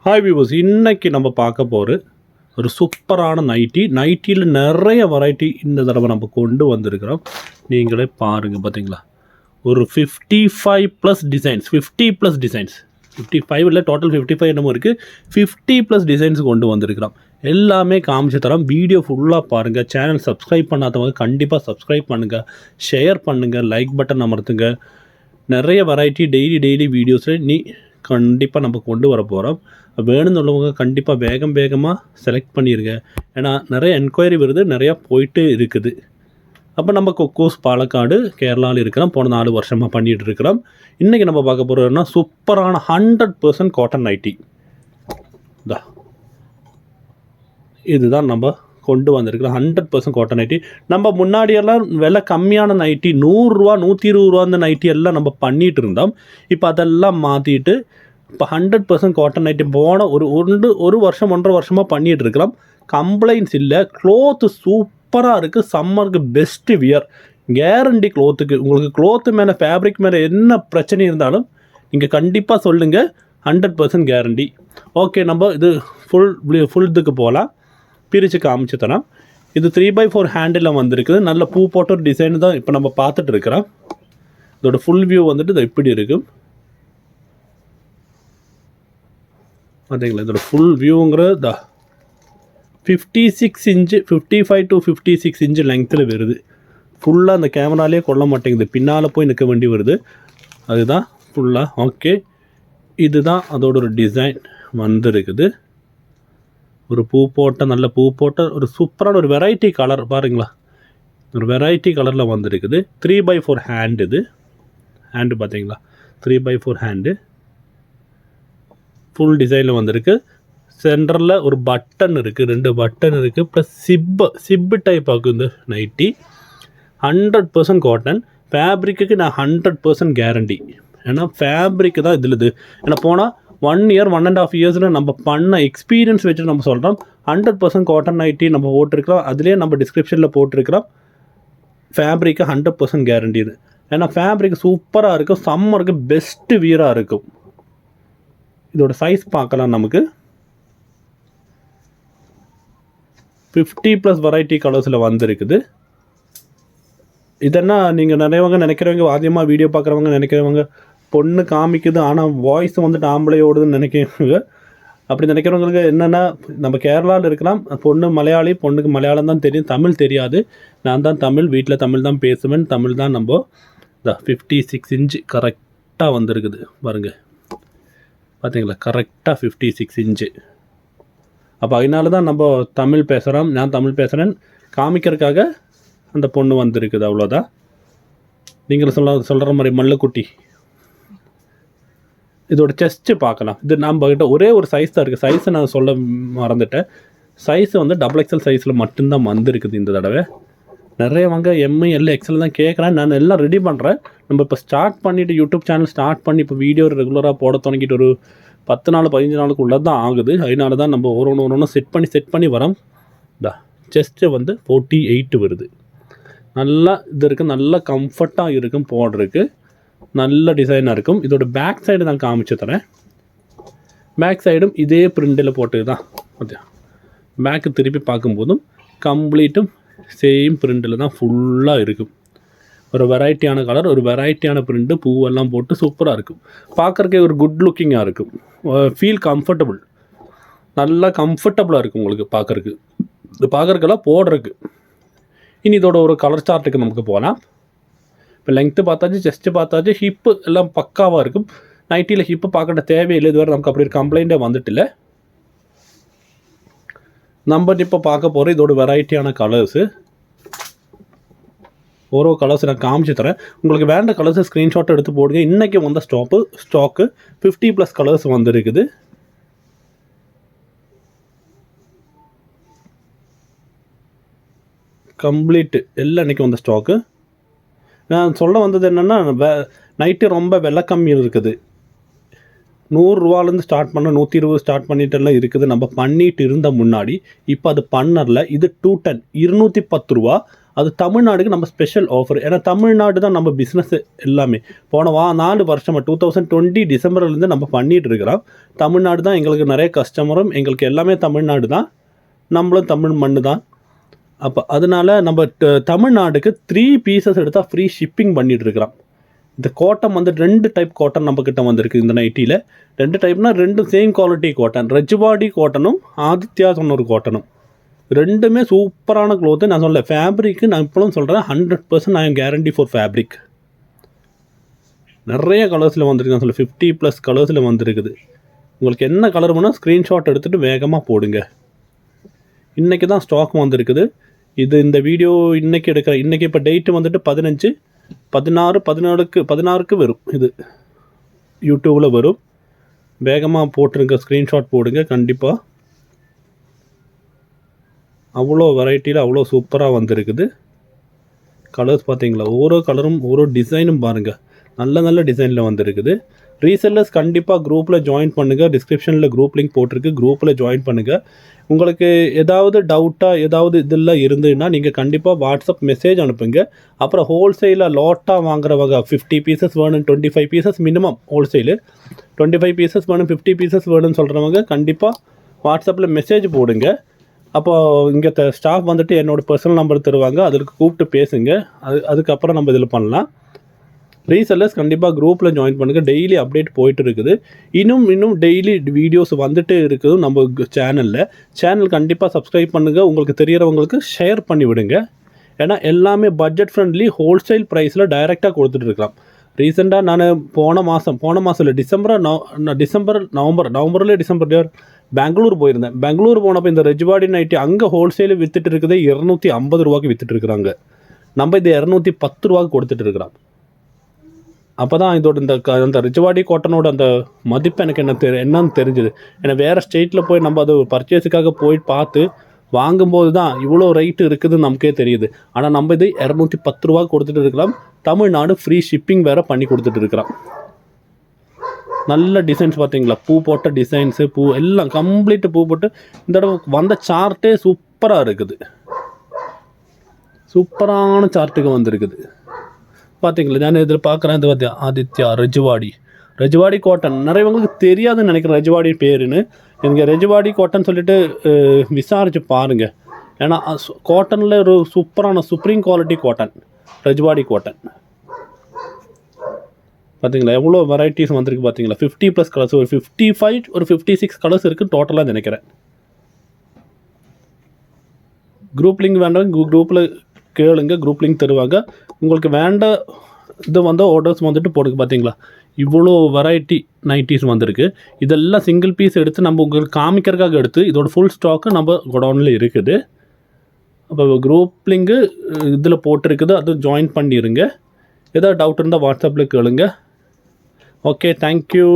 Hi viewers, இன்னைக்கு நம்ம பார்க்க போகிற ஒரு சூப்பரான நைட்டியில் நிறைய வெரைட்டி இந்த தடவை நம்ம கொண்டு வந்திருக்கிறோம். நீங்களே பாருங்கள். பார்த்தீங்களா, ஒரு 55+ டிசைன்ஸ், 50+ டிசைன்ஸ், 55 இல்லை, டோட்டல் 55 என்னமோ இருக்குது. 50+ டிசைன்ஸ் கொண்டு வந்திருக்கிறோம். எல்லாமே காமிச்சு தரோம். வீடியோ ஃபுல்லாக பாருங்கள். சேனல் சப்ஸ்கிரைப் பண்ணாதவங்க கண்டிப்பாக சப்ஸ்கிரைப் பண்ணுங்கள், ஷேர் பண்ணுங்கள், லைக் பட்டன் அமர்த்துங்க. நிறைய வெரைட்டி டெய்லி வீடியோஸில் கண்டிப்பாக நம்ம கொண்டு வர போகிறோம். வேணும்னு உள்ளவங்க கண்டிப்பாக வேகமாக செலக்ட் பண்ணிடுங்க. ஏன்னா நிறைய என்கொயரி வருது, நிறையா போயிட்டு இருக்குது. அப்போ நம்ம கொக்கோஸ் பாலக்காடு கேரளாவில் இருக்கிறோம். போன 4 வருஷமாக பண்ணிகிட்டு இருக்கிறோம். இன்றைக்கி நம்ம பார்க்க போகிறோம்னா சூப்பரான 100% காட்டன் நைட்டி. இதுதான் நம்ம கொண்டு வந்திருக்கிறோம். 100% காட்டன் நைட்டி. நம்ம முன்னாடியெல்லாம் விலை கம்மியான நைட்டி 100 ரூபா 120 ரூபா அந்த நைட்டி எல்லாம் நம்ம பண்ணிகிட்டு இருந்தோம். இப்போ அதெல்லாம் மாற்றிட்டு இப்போ 100% காட்டன் நைட்டி போன ஒரு வருஷம் 1.5 வருஷமாக பண்ணிகிட்டு இருக்கிறோம். கம்ப்ளைண்ட்ஸ் இல்லை. க்ளோத்து சூப்பராக இருக்குது. சம்மருக்கு பெஸ்ட்டு வியர். கேரண்டி க்ளோத்துக்கு. உங்களுக்கு க்ளோத்து மேலே, ஃபேப்ரிக் மேலே என்ன பிரச்சனை இருந்தாலும் நீங்கள் கண்டிப்பாக சொல்லுங்கள். 100% கேரண்டி. ஓகே, நம்ம இது ஃபுல் இதுக்கு போகலாம். பிரித்து காமிச்சு தரோம். இது 3x4 ஹேண்டில் வந்திருக்குது. நல்ல பூ போட்ட ஒரு டிசைன் தான் இப்போ நம்ம பார்த்துட்டு இருக்கிறோம். இதோட ஃபுல் வியூ வந்துட்டு இது இப்படி இருக்கும். பார்த்தீங்களா, இதோட ஃபுல் வியூங்கிறது 56 இன்ச்சு, 55 to 56 இன்ச்சு லெங்த்தில் வருது. ஃபுல்லாக அந்த கேமராலே கொள்ள மாட்டேங்குது, பின்னால் போய் நிற்க வேண்டி வருது. அதுதான் ஃபுல்லாக. ஓகே, இதுதான் அதோட ஒரு டிசைன் வந்திருக்குது. ஒரு நல்ல பூ போட்ட ஒரு சூப்பரான ஒரு வெரைட்டி கலர் பாருங்களா. ஒரு வெரைட்டி கலரில் வந்திருக்குது. 3x4 hand. இது ஹேண்டு பார்த்தீங்களா, 3x4 ஹேண்டு ஃபுல் டிசைனில் வந்திருக்கு. சென்டரில் ஒரு பட்டன் இருக்குது, 2 பட்டன் இருக்குது. ப்ளஸ் சிப்பு டைப் ஆகும் இந்த நைட்டி. 100% காட்டன். ஃபேப்ரிக்கு நான் 100% கேரண்டி. ஏன்னா ஃபேப்ரிக்கு தான் இதில் இது. ஏன்னா போனால் 1 இயர் 1.5 இயர்ஸில் நம்ம பண்ண எக்ஸ்பீரியன்ஸ் வச்சு நம்ம சொல்கிறோம். 100% காட்டன் நைட்டி நம்ம போட்டிருக்கிறோம். அதுலேயே நம்ம டிஸ்கிரிப்ஷனில் போட்டிருக்கிறோம். ஃபேப்ரிக்கு 100% கேரண்டி இது. ஏன்னா ஃபேப்ரிக் சூப்பராக இருக்கும். சம்மருக்கு பெஸ்ட்டு வியராக இருக்கும். இதோட சைஸ் பார்க்கலாம். நமக்கு 50+ வெரைட்டி கலர்ஸில் வந்திருக்குது. இதெல்லாம் நீங்கள் நிறையவங்க நினைக்கிறவங்க, ஆதியமாக வீடியோ பார்க்குறவங்க நினைக்கிறவங்க பொண்ணு காமிக்குது ஆனால் வாய்ஸ் வந்துட்டு ஆம்பளை ஓடுதுன்னு நினைக்கிறவங்க. அப்படி நினைக்கிறவங்களுக்கு என்னென்னா, நம்ம கேரளாவில் இருக்கலாம். பொண்ணு மலையாளி, பொண்ணுக்கு மலையாளம் தான் தெரியும், தமிழ் தெரியாது. நான் தான் தமிழ், வீட்டில் தமிழ் தான் பேசுவேன். தமிழ் தான் நம்ம 56 இன்ச்சு கரெக்டாக வந்திருக்குது பாருங்கள். பார்த்தீங்களா, கரெக்டாக 56 இன்ச்சு. அப்போ அதனால தான் நம்ம தமிழ் பேசுகிறோம், நான் தமிழ் பேசுகிறேன் காமிக்கிறதுக்காக அந்த பொண்ணு வந்திருக்குது. அவ்வளோதான். நீங்கள் சொல்கிற மாதிரி மல்லுக்குட்டி. இதோட செஸ்ட்டு பார்க்கலாம். இது நம்ம கிட்ட ஒரே ஒரு சைஸ் தான் இருக்குது. சைஸை நான் சொல்ல மறந்துட்டேன். சைஸ் வந்து XXL சைஸில் மட்டும்தான் வந்திருக்குது இந்த தடவை. நிறையவங்க ML XL தான் கேட்குறேன். நான் எல்லாம் ரெடி பண்ணுறேன். நம்ம இப்போ ஸ்டார்ட் பண்ணிவிட்டு யூடியூப் சேனல் ஸ்டார்ட் பண்ணி இப்போ வீடியோ ரெகுலராக போட தொடங்கிட்டு ஒரு 10 நாள் 15 நாளுக்குள்ளே தான் ஆகுது. அதனால தான் நம்ம ஒன்று செட் பண்ணி வரோம். செஸ்ட்டு வந்து 48 வருது. நல்லா இது இருக்குது. நல்லா கம்ஃபர்ட்டாக இருக்கும் போடுறதுக்கு. நல்ல டிசைனாக இருக்கும். இதோட பேக் சைடு நான் காமிச்சு தரேன். பேக் சைடும் இதே பிரிண்டில் போட்டு தான். பேக்கு திருப்பி பார்க்கும்போதும் கம்ப்ளீட்டும் சேம் பிரிண்டில் தான் ஃபுல்லாக இருக்கும். ஒரு வெரைட்டியான கலர், ஒரு வெரைட்டியான பிரிண்ட்டு, பூவெல்லாம் போட்டு சூப்பராக இருக்கும். பார்க்குறக்கே ஒரு குட் லுக்கிங்காக இருக்கும். Feel comfortable. நல்லா கம்ஃபர்டபுளாக இருக்கும் உங்களுக்கு பார்க்குறக்கு. இது பார்க்குறக்கெல்லாம் போடுறதுக்கு. இனி இதோட ஒரு கலர் சார்ட்டுக்கு நமக்கு போகலாம். இப்போ லெங்க்த்து பார்த்தாச்சு, செஸ்ட்டு பார்த்தாச்சு, ஹிப்பு எல்லாம் பக்காவாக இருக்கும். நைட்டியில் ஹிப்பு பார்க்கற தேவையில்லை. இதுவரை நமக்கு அப்படி ஒரு கம்ப்ளைண்ட்டே வந்துட்டில்லை. நம்ம இப்போ பார்க்க போகிற இதோட வெரைட்டியான கலர்ஸு. ஒரு கலர்ஸ் நான் காமிச்சு தரேன். உங்களுக்கு வேண்ட கலர்ஸை ஸ்க்ரீன்ஷாட் எடுத்து போடுங்க. இன்றைக்கி வந்த ஸ்டாக்கு 50+ கலர்ஸ் வந்துருக்குது. கம்ப்ளீட்டு எல்லாம் இன்றைக்கி வந்த ஸ்டாக்கு. நான் சொல்ல வந்தது என்னென்னா, நைட்டு ரொம்ப விலை கம்மி இருக்குது. 100 ரூபாலேருந்து ஸ்டார்ட் பண்ண 120 ஸ்டார்ட் பண்ணிட்டுலாம் இருக்குது. நம்ம பண்ணிட்டு இருந்த முன்னாடி இப்போ அது பண்ணரில் இது 210 210 ரூபா. அது தமிழ்நாடுக்கு நம்ம ஸ்பெஷல் ஆஃபர். ஏன்னா தமிழ்நாடு தான் நம்ம பிஸ்னஸ் எல்லாமே. போன 4 வருஷமாக 2020 டிசம்பர்லேருந்து நம்ம பண்ணிகிட்டு இருக்கிறோம். தமிழ்நாடு தான் எங்களுக்கு நிறைய கஸ்டமரும், எங்களுக்கு எல்லாமே தமிழ்நாடு தான், நம்மளும் தமிழ் மண்ணு தான். அப்போ அதனால நம்ம தமிழ்நாடுக்கு 3 பீசஸ் எடுத்தால் ஃப்ரீ ஷிப்பிங் பண்ணிகிட்டு இருக்கிறோம். இந்த காட்டன் வந்து 2 டைப் காட்டன் நம்மக்கிட்ட வந்திருக்கு. இந்த நைட்டியில் 2 டைப்னா 2 சேம் குவாலிட்டி காட்டன். ரஜ்வாடி காட்டனும் ஆதித்யா சொன்ன ஒரு காட்டனும் ரெண்டுமே சூப்பரான க்ளோத்து. நான் சொல்ல ஃபேப்ரிக்கு நான் இப்போவும் சொல்கிறேன் 100% I am guarantee for fabric. நிறைய கலர்ஸில் வந்திருக்கு. நான் சொல்ல 50+ கலர்ஸில் வந்திருக்குது. உங்களுக்கு என்ன கலர் வேணால் ஸ்க்ரீன்ஷாட் எடுத்துகிட்டு வேகமாக போடுங்க. இன்றைக்கி தான் ஸ்டாக் வந்திருக்குது. இந்த வீடியோ இன்றைக்கி எடுக்கிறேன். இன்றைக்கி இப்போ டேட்டு வந்துட்டு 15, 16, 17க்கு வரும். இது யூடியூப்பில் வரும். வேகமாக போட்டுருங்க, ஸ்க்ரீன்ஷாட் போடுங்க கண்டிப்பாக. அவ்வளோ வெரைட்டியில் அவ்வளோ சூப்பராக வந்திருக்குது. கலர்ஸ் பார்த்தீங்களா, ஒவ்வொரு கலரும் ஒரு டிசைனும் பாருங்கள், நல்ல நல்ல டிசைனில் வந்திருக்குது. ரீசெல்லர்ஸ் கண்டிப்பாக குரூப்பில் ஜாயின் பண்ணுங்கள். டிஸ்கிரிப்ஷனில் குரூப் லிங்க் போட்டிருக்கு, குரூப்பில் ஜாயின் பண்ணுங்கள். உங்களுக்கு ஏதாவது டவுட்டாக ஏதாவது இதெல்லாம் இருந்ததுன்னா நீங்கள் கண்டிப்பாக வாட்ஸ்அப் மெசேஜ் அனுப்புங்க. அப்புறம் ஹோல்சேலில் லாட்டாக வாங்குறவங்க 50 பீசஸ் வேணும், 25 பீசஸ் மினிமம் ஹோல்சேலு, 25 பீசஸ் வேணும், 50 பீசஸ் வேணும்னு சொல்கிறவங்க கண்டிப்பாக வாட்ஸ்அப்பில் மெசேஜ் போடுங்க. அப்போது இங்கே ஸ்டாஃப் வந்துட்டு என்னோடய பர்சனல் நம்பர் தருவாங்க, அதுக்கு கூப்பிட்டு பேசுங்க. அதுக்கப்புறம் நம்ம இதில் பண்ணலாம். ரீசெல்லர்ஸ் கண்டிப்பாக குரூப்பில் ஜாயின் பண்ணுங்கள். டெய்லி அப்டேட் போயிட்டு இருக்குது. இன்னும் டெய்லி வீடியோஸ் வந்துட்டு இருக்குது நம்ம சேனல் கண்டிப்பாக சப்ஸ்கிரைப் பண்ணுங்கள். உங்களுக்கு தெரியறவங்களுக்கு ஷேர் பண்ணி விடுங்க. ஏன்னா எல்லாமே பட்ஜெட் ஃப்ரெண்ட்லி ஹோல்சேல் ப்ரைஸில் டைரெக்டாக கொடுத்துட்டு இருக்கலாம். ரீசெண்டாக நான் போன மாதம் இல்லை டிசம்பர் பெங்களூர் போயிருந்தேன். பெங்களூர் போனப்போ இந்த ரெஜ்வாடி நைட்டி அங்கே ஹோல்சேலு விற்றுட்டு இருக்குது 250 ரூபாய்க்கு விற்றுட்டு இருக்கிறாங்க. நம்ம இது 210 ரூபாய்க்கு கொடுத்துட்டு இருக்கிறோம். அப்போ தான் இதோட அந்த ரிஜ்வாடி காட்டனோட அந்த மதிப்பு எனக்கு என்னன்னு தெரிஞ்சுது. ஏன்னா வேறு ஸ்டேட்டில் போய் நம்ம அது பர்ச்சேஸுக்காக போய் பார்த்து வாங்கும்போது தான் இவ்வளோ ரேட்டு இருக்குதுன்னு நமக்கே தெரியுது. ஆனால் நம்ம இது 210 ரூபா கொடுத்துட்டு இருக்கலாம். தமிழ்நாடு ஃப்ரீ ஷிப்பிங் வேறு பண்ணி கொடுத்துட்டு இருக்கிறோம். நல்ல டிசைன்ஸ் பார்த்தீங்களா, பூ போட்ட டிசைன்ஸு, பூ எல்லாம் கம்ப்ளீட்டு பூ போட்டு இந்த தடவை வந்த சார்ட்டே சூப்பராக இருக்குது. சூப்பரான சார்ட்டுக்கு வந்திருக்குது பார்த்தீங்களா. நான் இதில் பார்க்குறேன், இது பார்த்தியா ஆதித்யா ரஜ்வாடி காட்டன். நிறையவங்களுக்கு தெரியாதுன்னு நினைக்கிறேன் ரஜ்வாடி பேருன்னு. எனக்கு ரஜ்வாடி காட்டன் சொல்லிட்டு விசாரித்து பாருங்கள். ஏன்னா காட்டனில் ஒரு சூப்பரான supreme quality cotton Rajwadi cotton. பார்த்தீங்களா எவ்வளோ வெரைட்டிஸ் வந்திருக்கு பார்த்தீங்களா. 50+ கலர்ஸ், ஒரு 55 ஒரு 56 கலர்ஸ் இருக்குது டோட்டலாக நினைக்கிறேன். குரூப் லிங்க் வேண்டாம், குரூப்பில் கேளுங்க, குரூப் லிங்க் தருவாங்க. உங்களுக்கு வேண்டாம் இது ஆர்டர்ஸ் வந்துட்டு போடுங்க. பார்த்தீங்களா இவ்வளோ வெரைட்டி நைட்டிஸ் வந்திருக்கு. இதெல்லாம் சிங்கிள் பீஸ் எடுத்து நம்ம உங்களுக்கு காமிக்கிறதுக்காக எடுத்து இதோட ஃபுல் ஸ்டாக்கு நம்ம குடவுனில் இருக்குது. அப்போ குரூப் லிங்கு இதில் போட்டிருக்குது, அது ஜாயின் பண்ணிடுங்க. ஏதாவது டவுட் இருந்தால் வாட்ஸ்அப்பில் கேளுங்க. Okay, thank you.